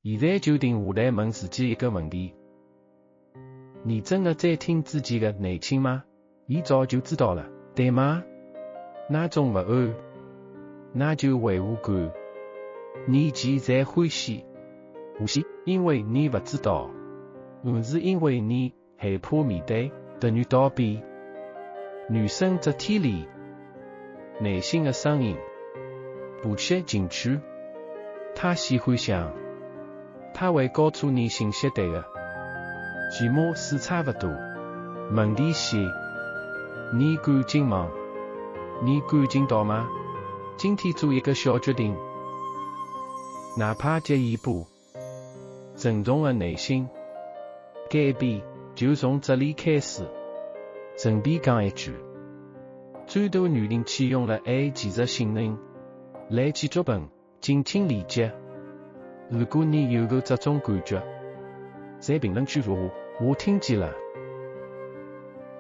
现在就停下来问自己一个问题：你真的在听自己的内心吗？伊早就知道了，对吗？那种不安，那就违和感，你现在欢喜，不是因为你不知道，而是因为你害怕面对，等于逃避。女生这天里，内心的声音，不切进去。她喜欢想，她会告诉你信息对的，起码是差不多。问题是，你赶紧忙，你赶紧到吗？今天做一个小决定，哪怕这一步，沉重的内心改变就从这里开始。顺便讲一句，最多女人启用了 A 技术性能来记作本，敬请理解。如果你有过这种感觉，在评论区说我听见了。